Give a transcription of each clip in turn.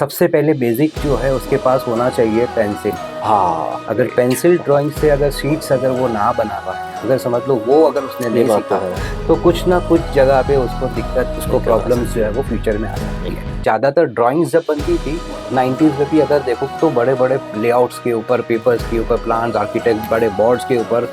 सबसे पहले बेसिक जो है उसके पास होना चाहिए पेंसिल। हाँ, अगर पेंसिल ड्राइंग से अगर शीट्स अगर वो ना बना पाए, अगर समझ लो वो अगर उसने ये नहीं बात तो सीखा, है। तो कुछ ना कुछ जगह पे उसको दिक्कत, उसको दिक्कत आ प्रॉब्लम्स जो है वो फ्यूचर में आ जाती है। ज़्यादातर ड्राइंग्स जब बनती थी 90s में भी अगर देखो तो बड़े बड़े लेआउट्स के ऊपर, पेपर्स के ऊपर, प्लान्स, आर्किटेक्ट बड़े बोर्ड्स के ऊपर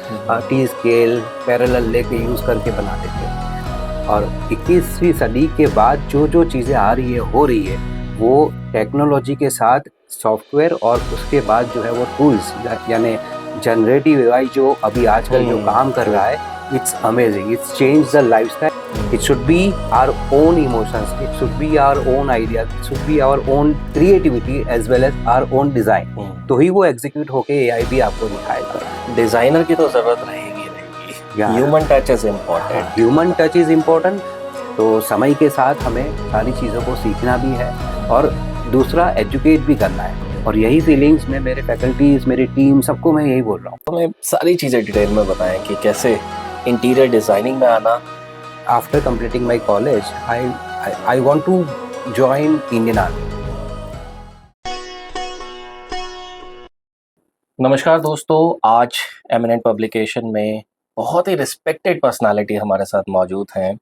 टी स्केल, पैरेलल लेके यूज़ करके बनाते थे। और 21वीं सदी के बाद जो जो चीज़ें आ रही है, हो रही है, वो टेक्नोलॉजी के साथ सॉफ्टवेयर और उसके बाद जो है वो टूल्स, यानी जनरेटिव एआई जो अभी आजकल जो काम कर रहा है, it's amazing, it's change the lifestyle. It should be our own emotions, it should be our own ideas, it should be our own creativity as well as our own design. तो ही वो एग्जीक्यूट होके AI भी आपको दिखाएगा। Designer की तो जरूरत रहेगी नहीं, human touch is important. Human touch is important. तो समय के साथ हमें सारी चीज़ों को सीखना भी है और दूसरा एजुकेट भी करना है। और यही फीलिंग्स में मेरे फैकल्टीज, मेरी टीम, सबको मैं यही बोल रहा हूँ। हमें सारी चीज़ें डिटेल में बताएं कि कैसे इंटीरियर डिजाइनिंग में आना। After completing my college I want to join Indian army. नमस्कार दोस्तों, आज एमिनेंट पब्लिकेशन में बहुत ही रिस्पेक्टेड पर्सनालिटी हमारे साथ मौजूद हैं,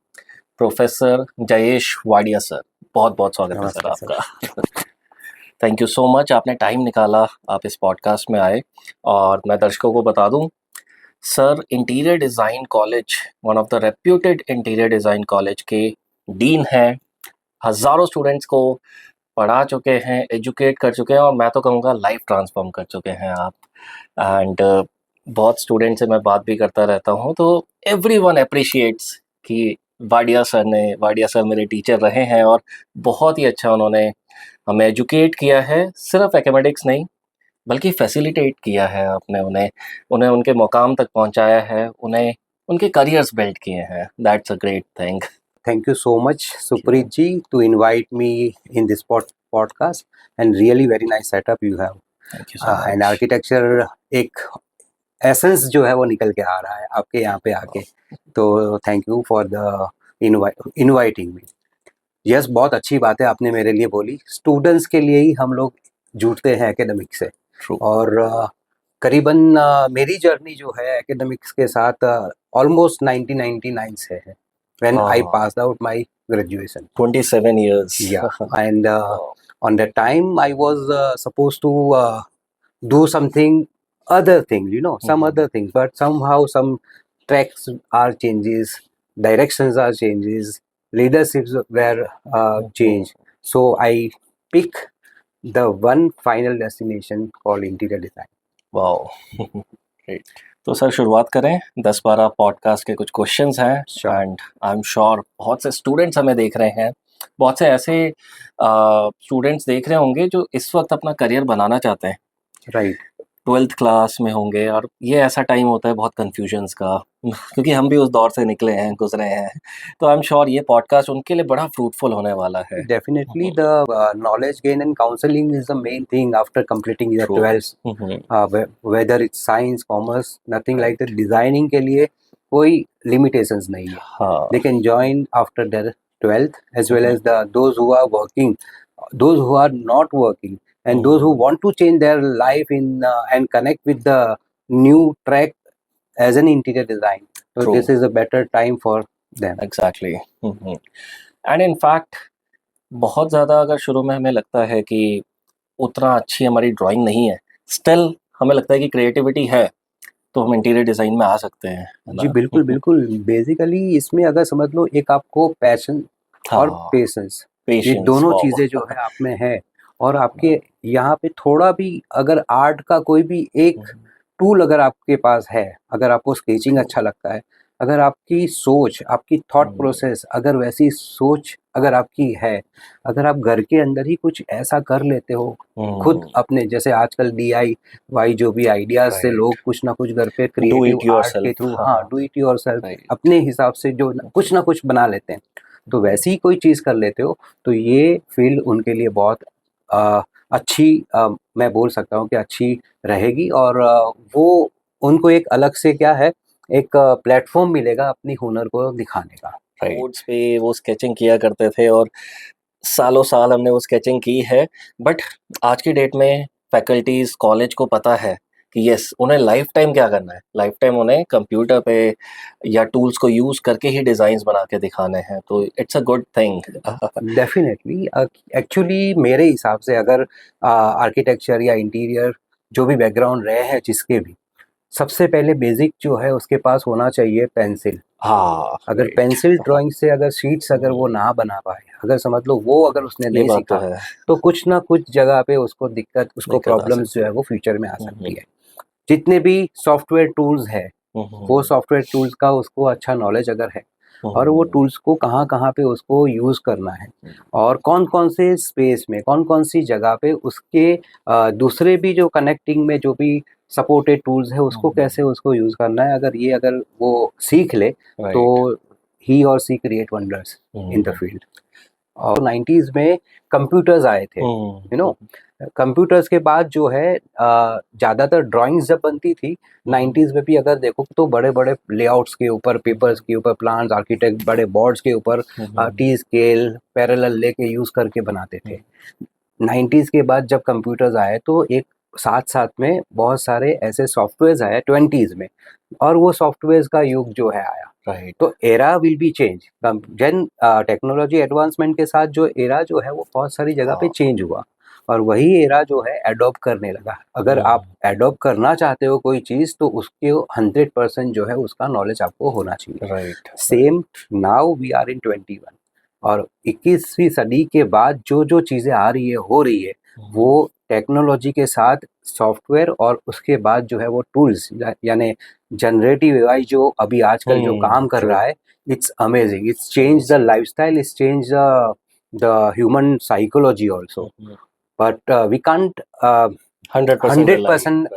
प्रोफेसर जयेश वाडिया सर। बहुत बहुत स्वागत है सर आपका। थैंक यू सो मच, आपने टाइम निकाला, आप इस पॉडकास्ट में आए। और मैं दर्शकों को बता दूं, sir interior design college, one of the reputed interior design college के डीन हैं। हज़ारों स्टूडेंट्स को पढ़ा चुके हैं, एजुकेट कर चुके हैं, और मैं तो कहूँगा लाइफ ट्रांसफॉर्म कर चुके हैं आप। एंड बहुत स्टूडेंट से मैं बात भी करता रहता हूँ, तो एवरीवन अप्रिशिएट्स कि वाडिया सर मेरे टीचर रहे हैं और बहुत ही अच्छा उन्होंने हमें एजुकेट किया है। सिर्फ एकेडमिक्स नहीं, बल्कि फैसिलिटेट किया है आपने उन्हें, उन्हें उनके मुकाम तक पहुंचाया है, उन्हें उनके करियर्स बिल्ड किए हैं। That's a great thing. Thank you so much, Supreet ji, to invite me in this podcast, and really very nice setup you have. Thank you so And much. architecture एक essence जो है वो निकल के आ रहा है आपके यहाँ पे आके। तो thank you for the inviting me. Yes, बहुत अच्छी बात है आपने मेरे लिए बोली। स्टूडेंट्स के लिए ही हम लोग जुड़ते हैं एकेडमिक से। True. और करीबन मेरी जर्नी जो है एकेडमिक्स के साथ ऑलमोस्ट 1999 से है, when I passed out my graduation. 27 years. Yeah, and on that time I was supposed to do something other thing, some other things, but somehow some tracks are changes, directions are changes, leaderships were changed. So I pick the one final destination called interior design. Wow, great. तो sir शुरुआत करें। 10-12 podcast के कुछ questions हैं, Sure. And I am sure बहुत से students हमें देख रहे हैं, बहुत से ऐसे स्टूडेंट्स देख रहे होंगे जो इस वक्त अपना करियर बनाना चाहते हैं, Right. 12th क्लास में होंगे, और ये ऐसा टाइम होता है बहुत कन्फ्यूजन्स का, क्योंकि हम भी उस दौर से निकले हैं, गुजरे हैं। तो आई एम श्योर ये पॉडकास्ट उनके लिए बड़ा फ्रूटफुल होने वाला है। Definitely the knowledge gain and counseling is the main thing after completing your True. 12th. Whether it's science, commerce, nothing like that. Designing के लिए कोई limitations नहीं है. हाँ, They can join after their 12th, as well as those who are working, those who are not working, and those who want to change their life and connect with the new track as an interior design. So True. this is a better time for them. Exactly. And in fact बहुत ज़्यादा अगर शुरू में हमें लगता है कि उतना अच्छी हमारी ड्राइंग नहीं है, स्टिल हमें लगता है कि क्रिएटिविटी है, तो हम इंटीरियर डिज़ाइन में आ सकते हैं, है जी ना? बिल्कुल बिल्कुल। बेसिकली इसमें अगर समझ लो एक आपको पैशन और हाँ, पेशेंस, ये पेशेंस, दोनों वाओ। चीज़ें जो है आप में है, और आपके यहाँ पे थोड़ा भी अगर आर्ट का कोई भी एक टूल अगर आपके पास है, अगर आपको स्केचिंग अच्छा लगता है, अगर आपकी सोच, आपकी थॉट प्रोसेस, अगर वैसी सोच अगर आपकी है, अगर आप घर के अंदर ही कुछ ऐसा कर लेते हो, खुद अपने जैसे आजकल DIY जो भी आइडियाज से Right. लोग कुछ ना कुछ घर पे Do it क्रिएटिव आर्ट के yourself, थ्रू, हाँ। हाँ, डू इट योरसेल्फ, Right. अपने हिसाब से जो कुछ ना कुछ बना लेते हैं। तो वैसी ही कोई चीज़ कर लेते हो, तो ये फील्ड उनके लिए बहुत अच्छी, मैं बोल सकता हूँ कि अच्छी रहेगी। और वो उनको एक अलग से क्या है, एक प्लेटफॉर्म मिलेगा अपनी हुनर को दिखाने का। बोर्ड्स पे वो स्केचिंग किया करते थे, और सालों साल हमने वो स्केचिंग की है, बट आज की डेट में फैकल्टीज कॉलेज को पता है कि यस उन्हें लाइफ टाइम क्या करना है, लाइफ टाइम उन्हें कंप्यूटर पे या टूल्स को यूज करके ही डिजाइन्स बना के दिखाने हैं, तो it's a good thing. Definitely actually मेरे हिसाब से अगर आर्किटेक्चर या इंटीरियर जो भी बैकग्राउंड रहे हैं जिसके भी, सबसे पहले बेसिक जो है उसके पास होना चाहिए पेंसिल। हाँ, अगर right. पेंसिल ड्राइंग से अगर शीट्स अगर वो ना बना पाए, अगर समझ लो वो अगर उसने ये नहीं बात तो सीखा, है। तो कुछ ना कुछ जगह पे उसको उसको दिक्कत आ प्रॉब्लम्स सकती जो है है। वो फ्यूचर में आ सकती है। जितने भी सॉफ्टवेयर टूल्स है, वो सॉफ्टवेयर टूल्स का उसको अच्छा नॉलेज अगर है, और वो टूल्स को कहाँ कहाँ पे उसको यूज़ करना है, और कौन कौन से स्पेस में कौन कौन सी जगह पे उसके दूसरे भी जो कनेक्टिंग में जो भी सपोर्टेड टूल्स है उसको कैसे उसको यूज़ करना है, अगर वो सीख ले तो राइट। ही और she create wonders in the field. और 90s में कंप्यूटर्स आए थे, यू नो। कंप्यूटर्स के बाद जो है ज़्यादातर ड्राइंग्स जब बनती थी 90s में भी अगर देखो तो बड़े बड़े लेआउट्स के ऊपर, पेपर्स के ऊपर, प्लान्स, आर्किटेक्ट बड़े बोर्ड्स के ऊपर टी स्केल पैरेलल लेके यूज़ करके बनाते थे। 90s के बाद जब कंप्यूटर्स आए तो एक साथ साथ में बहुत सारे ऐसे सॉफ्टवेयर्स आए 20s में, और वो सॉफ्टवेयर्स का युग जो है आया। राइट। तो एरा विल बी चेंज जन टेक्नोलॉजी एडवांसमेंट के साथ जो एरा जो है वो बहुत सारी जगह पे चेंज हुआ, और वही एरा जो है एडॉप्ट करने लगा। अगर आप एडॉप्ट करना चाहते हो कोई चीज़ तो उसके 100% जो है उसका नॉलेज आपको होना चाहिए। Right. Same now we are in 21, और 21वीं सदी के बाद जो जो चीज़ें आ रही है हो रही है वो टेक्नोलॉजी के साथ सॉफ्टवेयर, और उसके बाद जो है वो टूल्स यानी जनरेटिव एआई जो अभी आजकल जो काम कर रहा है, it's amazing, it's change the lifestyle, it's change the human psychology also. But we can't 100%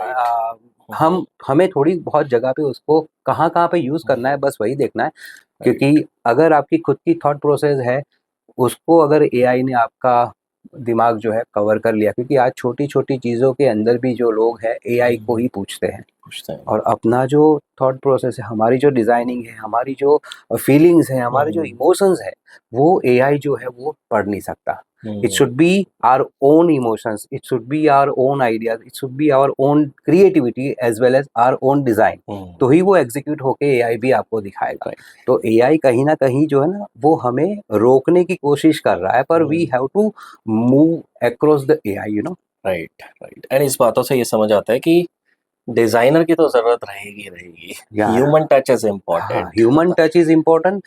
हम हमें थोड़ी बहुत जगह पे उसको कहाँ कहाँ पे यूज़ करना है बस वही देखना है। क्योंकि अगर आपकी खुद की थॉट प्रोसेस है, उसको अगर एआई ने आपका दिमाग जो है कवर कर लिया, क्योंकि आज छोटी छोटी चीज़ों के अंदर भी जो लोग हैं एआई को ही पूछते हैं, और अपना जो थॉट प्रोसेस है, हमारी जो डिज़ाइनिंग है, हमारी जो फीलिंग्स है, हमारे जो इमोशंस है, वो एआई जो है वो पढ़ नहीं सकता। It should be our own emotions, it should be our own ideas, it should be our own creativity as well as our own design, तो ही वो एग्जीक्यूट होके एआई भी आपको दिखाएगा। तो एआई कहीं ना कहीं जो है ना वो हमें रोकने की कोशिश कर रहा है, पर we have to move across the AI, you know. Right. Right. And इस बातों से ये समझ आता है कि डिजाइनर की तो जरूरत रहेगी, human touch is important. Human touch is important.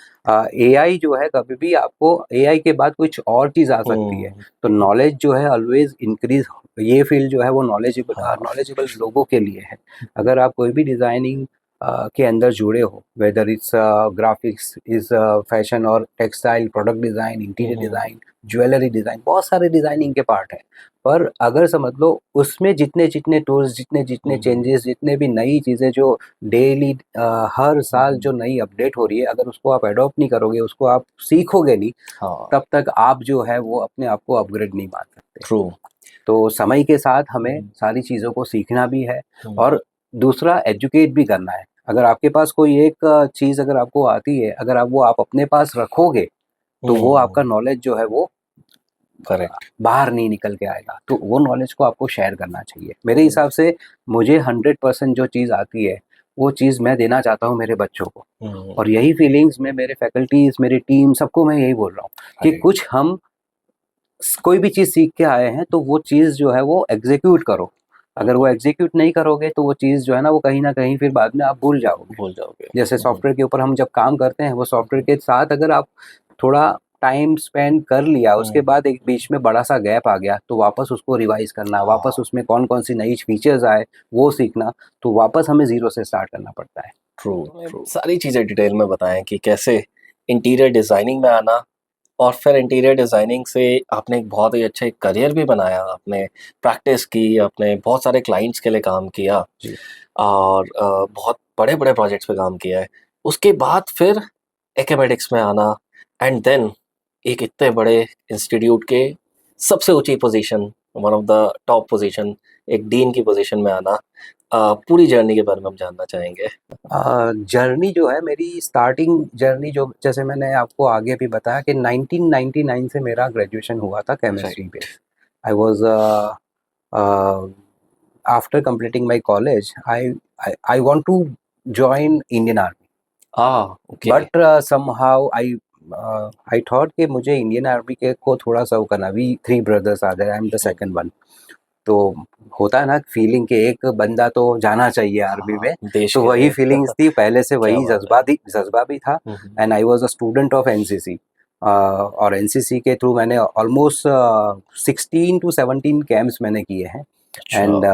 AI जो है कभी भी आपको एआई के बाद कुछ और चीज आ सकती है, तो नॉलेज जो है ऑलवेज इंक्रीज, ये फील्ड जो है वो नॉलेजेबल लोगों के लिए है। अगर आप कोई भी डिजाइनिंग के अंदर जुड़े हो, whether it's graphics, is fashion और textile, product design, interior design, jewellery design, बहुत सारे डिजाइनिंग के पार्ट हैं। पर अगर समझ लो उसमें जितने जितने टूल्स, जितने जितने चेंजेस, जितने भी नई चीज़ें जो डेली हर साल जो नई अपडेट हो रही है, अगर उसको आप अडॉप्ट नहीं करोगे, उसको आप सीखोगे नहीं, तब तक आप जो है वो अपने आप को अपग्रेड नहीं मान सकते। ट्रू। तो समय के साथ हमें सारी चीज़ों को सीखना भी है, और दूसरा एजुकेट भी करना है। अगर आपके पास कोई एक चीज़ अगर आपको आती है, अगर आप अपने पास रखोगे तो वो आपका नॉलेज जो है वो करेक्ट बाहर नहीं निकल के आएगा। तो वो नॉलेज को आपको शेयर करना चाहिए। मेरे हिसाब से मुझे 100% जो चीज़ आती है वो चीज़ मैं देना चाहता हूँ मेरे बच्चों को, और यही फीलिंग्स में मेरे फैकल्टीज, मेरी टीम, सबको मैं यही बोल रहा हूँ कि कुछ हम कोई भी चीज़ सीख के आए हैं तो वो चीज़ जो है वो एग्जीक्यूट करो। अगर वो एग्जीक्यूट नहीं करोगे तो वो चीज़ जो है ना वो कहीं ना कहीं फिर बाद में आप भूल जाओगे। जैसे सॉफ्टवेयर के ऊपर हम जब काम करते हैं, वो सॉफ्टवेयर के साथ अगर आप थोड़ा टाइम स्पेंड कर लिया, उसके बाद एक बीच में बड़ा सा गैप आ गया, तो वापस उसको रिवाइज करना, वापस उसमें कौन कौन सी नई फीचर्स आए वो सीखना, तो वापस हमें जीरो से स्टार्ट करना पड़ता है। ट्रू। सारी चीज़ें डिटेल में बताएं कि कैसे इंटीरियर डिज़ाइनिंग में आना, और फिर इंटीरियर डिज़ाइनिंग से आपने एक बहुत ही अच्छे करियर भी बनाया, आपने प्रैक्टिस की, आपने बहुत सारे क्लाइंट्स के लिए काम किया, और बहुत बड़े बड़े प्रोजेक्ट्स पे काम किया है। उसके बाद फिर एकेडमिक्स में आना, एंड देन एक इतने बड़े इंस्टीट्यूट के सबसे ऊंची position, one of the top position, एक डीन की पोजीशन में आना। पूरी जर्नी के बारे में हम जानना चाहेंगे। जर्नी जो है मेरी स्टार्टिंग जर्नी जो जैसे मैंने आपको आगे भी बताया कि 1999 से मेरा ग्रेजुएशन हुआ था केमिस्ट्री पे। I was after completing my college I want to join Indian army, okay. But somehow I thought कि मुझे इंडियन आर्मी के को थोड़ा सा वो करना। We three brothers are there, I am the second one. तो होता है ना फीलिंग कि एक बंदा तो जाना चाहिए आर्मी में, देश तो के वही लिए। फीलिंग्स थी पहले से, क्या वही बात है। जज्बा भी था। Hmm, and I was a student of NCC, और एनसीसी के थ्रू मैंने ऑलमोस्ट 16 टू 17 कैंप्स मैंने किए हैं। अच्छा। एंड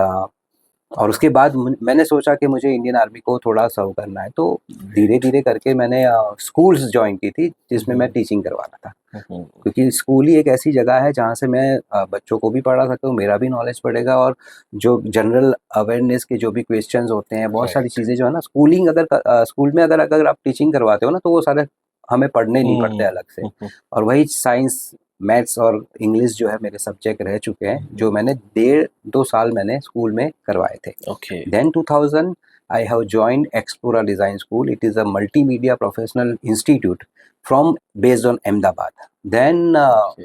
और उसके बाद मैंने सोचा कि मुझे इंडियन आर्मी को थोड़ा सर्व करना है, तो धीरे धीरे करके मैंने स्कूल्स ज्वाइन की थी जिसमें मैं टीचिंग करवा रहा था, हम्म, क्योंकि स्कूल ही एक ऐसी जगह है जहाँ से मैं बच्चों को भी पढ़ा सकता हूँ, मेरा भी नॉलेज बढ़ेगा, और जो जनरल अवेयरनेस के जो भी क्वेश्चंस होते हैं, बहुत सारी राइट। चीज़ें जो है ना, स्कूल में अगर अगर आप टीचिंग करवाते हो ना, तो वो सारे हमें पढ़ने नहीं पड़ते अलग से। और वही साइंस, मैथ्स और इंग्लिश जो है मेरे सब्जेक्ट रह चुके हैं, जो मैंने 1.5-2 साल मैंने स्कूल में करवाए थे। Okay. Then 2000, I have joined Explora Design School. It is a multimedia professional institute from based on Ahmedabad. Then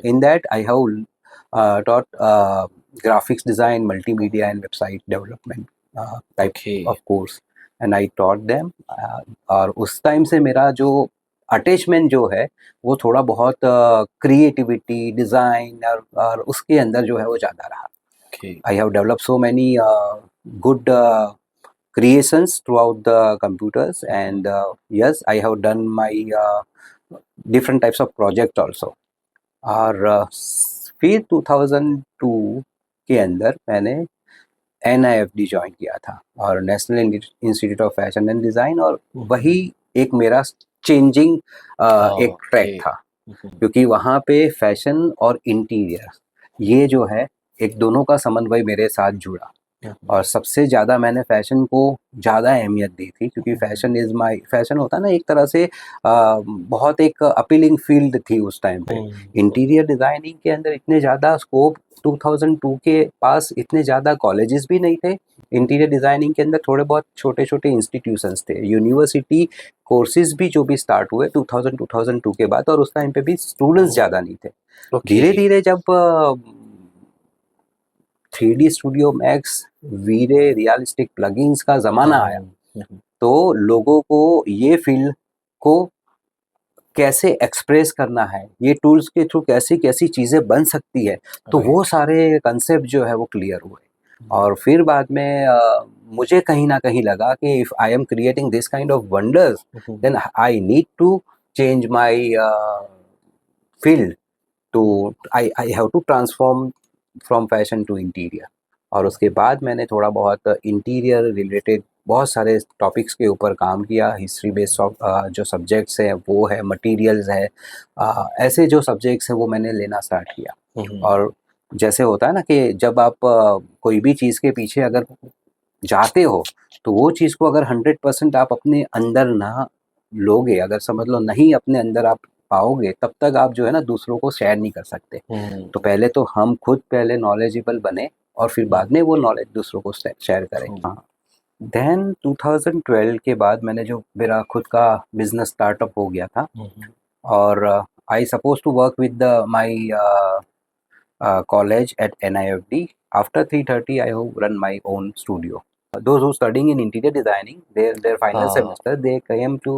in that I have taught graphics design, multimedia, and website development type okay. of course, and I taught them. और उस time से मेरा जो attachment जो है वो थोड़ा बहुत क्रिएटिविटी, डिज़ाइन और उसके अंदर जो है वो ज़्यादा रहा। Okay. I have developed so many good creations throughout the computers, and yes, I have done my different types of project also. और फिर 2002 के अंदर मैंने NIFD ज्वाइन किया था, और national institute of fashion and design, और वही एक मेरा चेंजिंग एक ट्रैक ओके। था, क्योंकि वहाँ पे फैशन और इंटीरियर ये जो है एक दोनों का समन्वय मेरे साथ जुड़ा। और सबसे ज़्यादा मैंने फ़ैशन को ज़्यादा अहमियत दी थी, क्योंकि फ़ैशन होता है ना एक तरह से बहुत एक अपीलिंग फ़ील्ड थी उस टाइम पे। इंटीरियर डिज़ाइनिंग के अंदर इतने ज़्यादा स्कोप 2002 के पास इतने ज़्यादा कॉलेजेस भी नहीं थे। इंटीरियर डिज़ाइनिंग के अंदर थोड़े बहुत छोटे-छोटे इंस्टीट्यूशंस थे। यूनिवर्सिटी कोर्सेज़ भी जो भी स्टार्ट हुए 2002 के बाद, और उस टाइम पे भी स्टूडेंट्स ज़्यादा नहीं थे। ओके। धीरे-धीरे जब 3D studio Max, VRay, realistic plugins का ज़माना आया, तो लोगों को ये फ़ील्ड को कैसे एक्सप्रेस करना है, ये टूल्स के थ्रू कैसी-कैसी चीज़ें बन सकती है, तो वो सारे कांसेप्ट जो है वो क्लियर हुए। और फिर बाद में मुझे कहीं न कहीं लगा कि if I am creating this kind of wonders, then I need to change my field, तो I have to transform from fashion to interior. और उसके बाद मैंने थोड़ा बहुत इंटीरियर रिलेटेड बहुत सारे टॉपिक्स के ऊपर काम किया। हिस्ट्री बेस्ड जो सब्जेक्ट्स हैं वो है, मटेरियल्स है, ऐसे जो सब्जेक्ट्स हैं वो मैंने लेना स्टार्ट किया। और जैसे होता है ना कि जब आप कोई भी चीज़ के पीछे अगर जाते हो, तो वो चीज़ को अगर 100% आप अपने अंदर ना लोगे, अगर समझ लो नहीं अपने अंदर आप पाओगे, तब तक आप जो है ना दूसरों को शेयर नहीं कर सकते। तो पहले तो हम खुद पहले नॉलेजेबल बने, और फिर बाद में वो नॉलेज दूसरों को शेयर करें। हाँ। देन 2012 के बाद मैंने जो मेरा खुद का बिजनेस स्टार्टअप हो गया था, और I suppose to work with my college at NIFD. After 3:30, I have run my own studio. Those who studying in interior designing, their final semester, they came to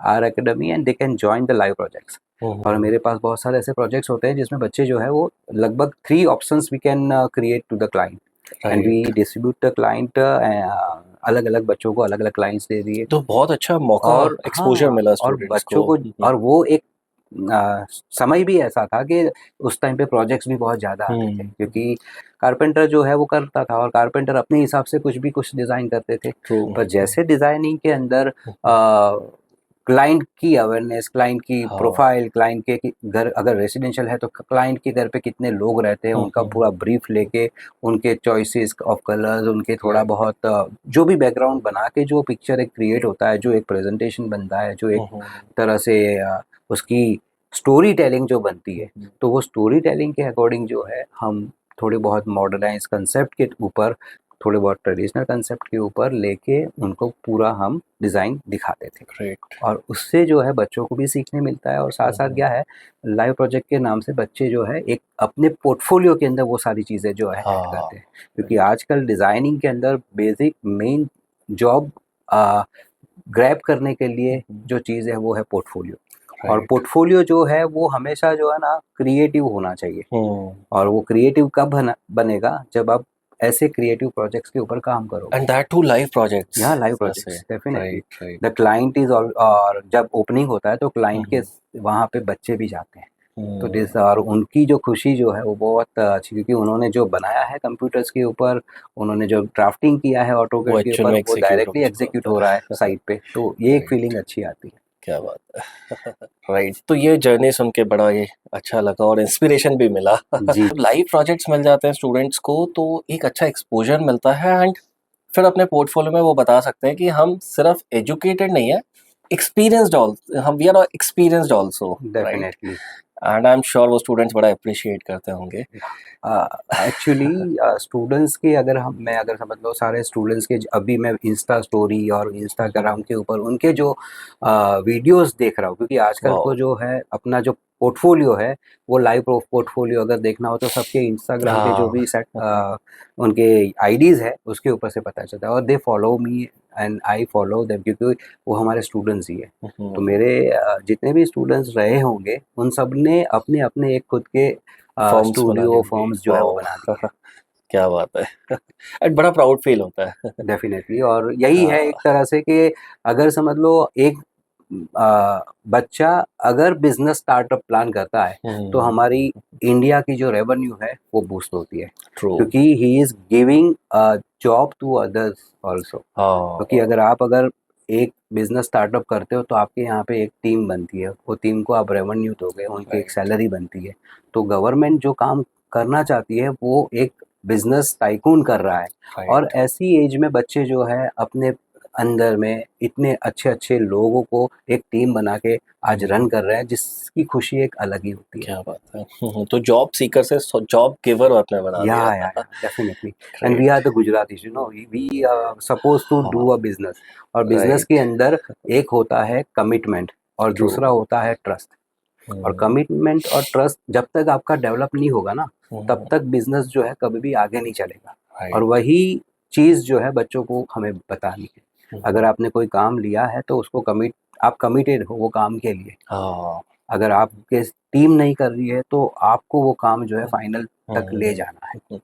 our academy and they can join the live projects. और मेरे पास बहुत सारे ऐसे projects होते हैं जिसमें बच्चे जो है वो लगभग 3 options we can create to the client, and we distribute the client, अलग अलग बच्चों को अलग अलग क्लाइंट्स दे दिए। तो बहुत अच्छा मौका, और एक्सपोजर हाँ, मिला और स्टूडेंट्स बच्चों को। को, और वो एक समय भी ऐसा था कि उस टाइम पे प्रोजेक्ट्स भी बहुत ज़्यादा आते थे, क्योंकि कारपेंटर जो है वो करता था, और कारपेंटर अपने हिसाब से कुछ भी कुछ डिज़ाइन करते थे। पर जैसे डिज़ाइनिंग के अंदर क्लाइंट की अवेयरनेस, क्लाइंट की प्रोफाइल, क्लाइंट के घर अगर रेजिडेंशियल है तो क्लाइंट के घर पे कितने लोग रहते हैं, उनका पूरा ब्रीफ लेके, उनके चॉइसेस ऑफ कलर्स, उनके थोड़ा बहुत जो भी बैकग्राउंड बना के जो पिक्चर एक क्रिएट होता है, जो एक प्रेजेंटेशन बनता है, जो एक तरह से उसकी स्टोरी टेलिंग जो बनती है, तो वो स्टोरी टेलिंग के अकॉर्डिंग जो है हम थोड़े बहुत मॉडर्नाइज कंसेप्ट के ऊपर थोड़े बहुत ट्रेडिशनल कंसेप्ट के ऊपर लेके उनको पूरा हम डिज़ाइन दिखाते थे। ग्रेट। और उससे जो है बच्चों को भी सीखने मिलता है, और साथ-साथ क्या है, लाइव प्रोजेक्ट के नाम से बच्चे जो है एक अपने पोर्टफोलियो के अंदर वो सारी चीज़ें जो है ऐड हाँ, करते हैं। क्योंकि आजकल डिज़ाइनिंग के अंदर बेसिक मेन जॉब ग्रैब करने के लिए जो चीज़ है वो है पोर्टफोलियो। और राइट। पोर्टफोलियो जो है वो हमेशा जो है ना क्रिएटिव होना चाहिए। और वो क्रिएटिव कब बनेगा, जब आप ऐसे क्रिएटिव प्रोजेक्ट्स के ऊपर काम करोगे। And that too live projects यहाँ लाइव जैसे। Projects definitely. Right, right. The client is all, और जब ओपनिंग होता है तो क्लाइंट के वहाँ पे बच्चे भी जाते हैं। तो दिस, और उनकी जो खुशी जो है वो बहुत अच्छी, क्योंकि उन्होंने जो बनाया है कंप्यूटर्स के ऊपर, उन्होंने जो ड्राफ्टिंग किया है वो ऑटोकैड के एक्चुअल ऊपर, में वो एग्जीक्यूट हो डायरेक्टली चुका एग्जीक्यूट होता हो रहा है है। साइट पे, तो ये एक राइट। फीलिंग अच्छी आती है। क्या बात है। राइट, तो ये जर्नी सुन के बड़ा ये अच्छा लगा और इंस्पिरेशन भी मिला। जी। जब लाइव प्रोजेक्ट्स मिल जाते हैं स्टूडेंट्स को तो एक अच्छा एक्सपोजर मिलता है एंड फिर अपने पोर्टफोलियो में वो बता सकते हैं कि हम सिर्फ एजुकेटेड नहीं है, एक्सपीरियंस्ड ऑल्सो, हम we are experienced also. Right. Definitely. And I am sure वो स्टूडेंट्स बड़ा अप्रिशिएट करते होंगे। एक्चुअली स्टूडेंट्स के, मैं अगर समझ लो सारे स्टूडेंट्स के, अभी मैं इंस्टा स्टोरी और इंस्टाग्राम के ऊपर उनके जो वीडियोस देख रहा हूँ, क्योंकि आजकल वाओ। को जो है अपना जो पोर्टफोलियो है वो लाइव पोर्टफोलियो अगर देखना हो तो सबके इंस्टाग्राम के जो हाँ। भी सेट उनके आईडीज है उसके ऊपर से पता चलता है, और they follow me and I follow them, क्योंकि वो हमारे स्टूडेंट्स ही है। तो मेरे जितने भी स्टूडेंट्स रहे होंगे उन सब ने अपने अपने एक खुद के फॉर्म्स बना लिए स्टूडियो होंगे। फॉर्म्स जो है वो वाओ। बना दिए क्या बात है। एंड बड़ा प्राउड फील होता है। डेफिनेटली। और यही है एक हाँ। तरह से कि अगर समझ लो एक बच्चा अगर बिजनेस स्टार्टअप प्लान करता है तो हमारी इंडिया की जो रेवेन्यू है वो बूस्ट होती है, ट्रू। क्योंकि he is giving job to others also. क्योंकि हाँ। अगर एक बिजनेस स्टार्टअप करते हो तो आपके यहाँ पे एक टीम बनती है, वो टीम को आप रेवेन्यू दोगे, उनकी एक राइट, सैलरी बनती है। तो गवर्नमेंट जो काम करना चाहती है वो एक बिजनेस टाइकून कर रहा है। और राइट। ऐसी एज में बच्चे जो है अपने अंदर में इतने अच्छे अच्छे लोगों को एक टीम बना के आज रन कर रहे हैं, जिसकी खुशी एक अलग ही होती है। क्या बात है। तो जॉब सीकर से जॉब गिवर आपने बना दिया। या definitely. And we great. Are the Gujaratis, you know, we suppose to do a business, और बिजनेस के राइट। अंदर एक होता है कमिटमेंट और ट्रू। दूसरा होता है ट्रस्ट। और कमिटमेंट और ट्रस्ट जब तक आपका डेवलप नहीं होगा ना, तब तक बिजनेस जो है कभी भी आगे नहीं चलेगा। और वही चीज़ जो है बच्चों को हमें बतानी है। अगर आपने कोई काम लिया है तो उसको आप कमिटेड हो वो काम के लिए। हाँ। अगर आपके टीम नहीं कर रही है तो आपको वो काम जो है फाइनल तक ले जाना है।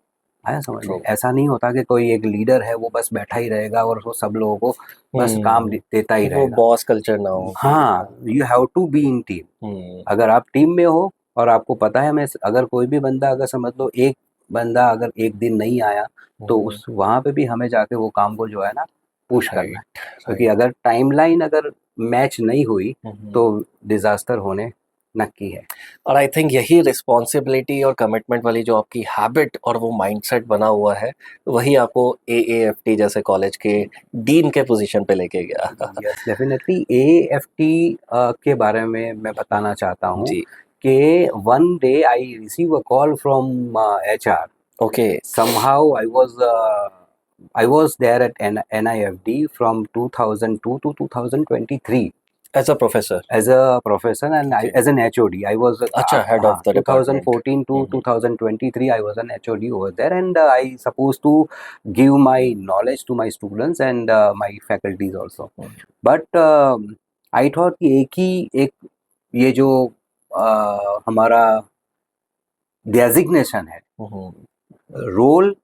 आया समझ में? ट्रू। ऐसा नहीं होता कि कोई एक लीडर है वो बस बैठा ही रहेगा और वो सब लोगों को बस काम देता ही वो रहेगा। बॉस कल्चर ना हो कि। हाँ, you have to be in team. अगर आप टीम में हो और आपको पता है, मैं अगर कोई भी बंदा, अगर समझ लो एक बंदा अगर एक दिन नहीं आया तो उस वहाँ पे भी हमें जाके वो काम को जो है ना पुश करना है। क्योंकि अगर टाइमलाइन अगर मैच नहीं हुई तो डिजास्टर होने नक्की है। और आई थिंक यही रिस्पॉन्सिबिलिटी और कमिटमेंट वाली जो आपकी हैबिट और वो माइंडसेट बना हुआ है वही आपको AAFT जैसे कॉलेज के डीन के पोजीशन पे लेके गया। Yes definitely. AAFT के बारे में मैं बताना चाहता हूँ जी। कि one day I receive a call from HR. Okay. Somehow I was there at NIFD from 2002 to 2023 as a professor. as a professor, and Okay. as an HOD. I was अच्छा, head of the department. 2014 to 2023 I was an HOD over there, and I supposed to give my knowledge to my students and my faculties also. But I thought कि एक ये जो हमारा designation है, role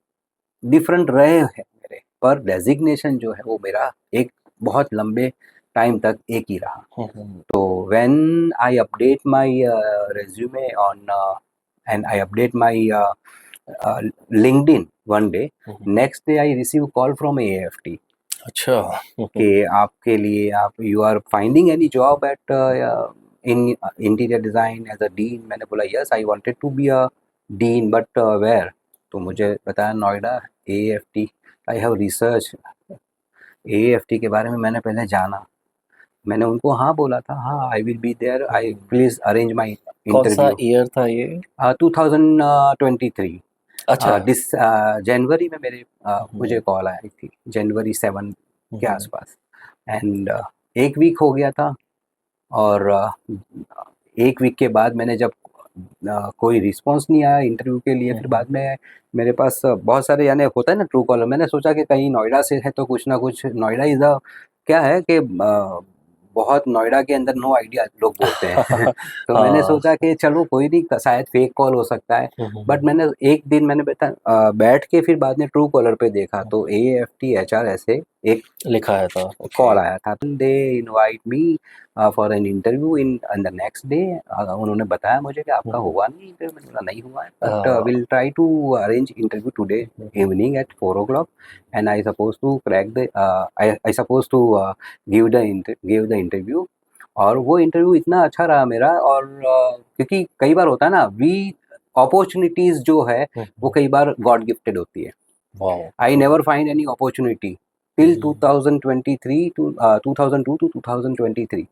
different रहे हैं मेरे, पर डेजिग्नेशन जो है वो मेरा एक बहुत लंबे टाइम तक एक ही रहा। तो when I update my resume on and I update my LinkedIn one day, next day I receive call from AAFT अच्छा। कि आपके लिए आप you are finding any job at in interior design as a dean. मैंने बोला yes, I wanted to be a dean, but where? तो मुझे बताया Noida AAFT। I have research AAFT के बारे में, मैंने पहले जाना, मैंने उनको हाँ बोला था, हाँ I will be there, I please arrange my कौन सा इंटरव्यू। ईयर था ये? 2023। अच्छा जनवरी में मुझे कॉल आई थी, जनवरी 7 के आसपास। एंड 1 वीक हो गया था, और 1 वीक के बाद मैंने जब कोई रिस्पॉन्स नहीं आया इंटरव्यू के लिए, फिर बाद में मेरे पास बहुत सारे, यानी होता है ना ट्रू कॉलर, मैंने सोचा कि कहीं नोएडा से है तो कुछ ना कुछ, नोएडा इज़ अ क्या है कि बहुत नोएडा के अंदर नो आइडिया लोग बोलते हैं। तो मैंने सोचा कि चलो कोई नहीं, शायद फेक कॉल हो सकता है। बट मैंने एक दिन मैंने बैठ के फिर बाद में ट्रू कॉलर पे देखा, तो AFT HR ऐसे एक लिखा है था। कॉल आया था। They invite me for an interview in the next day. उन्होंने बताया मुझे कि आपका हुआ नहीं इंटरव्यू। मैंने बोला नहीं हुआ है, but will try to arrange interview today evening at 4 o'clock, and I suppose to crack the I suppose to give the interview. और वो इंटरव्यू इतना अच्छा रहा मेरा, और क्योंकि कई बार होता है ना, अपॉर्चुनिटीज जो है वो कई बार गॉड गिफ्टेड होती है। I never find any opportunity till 2023 to 2002 to 2023,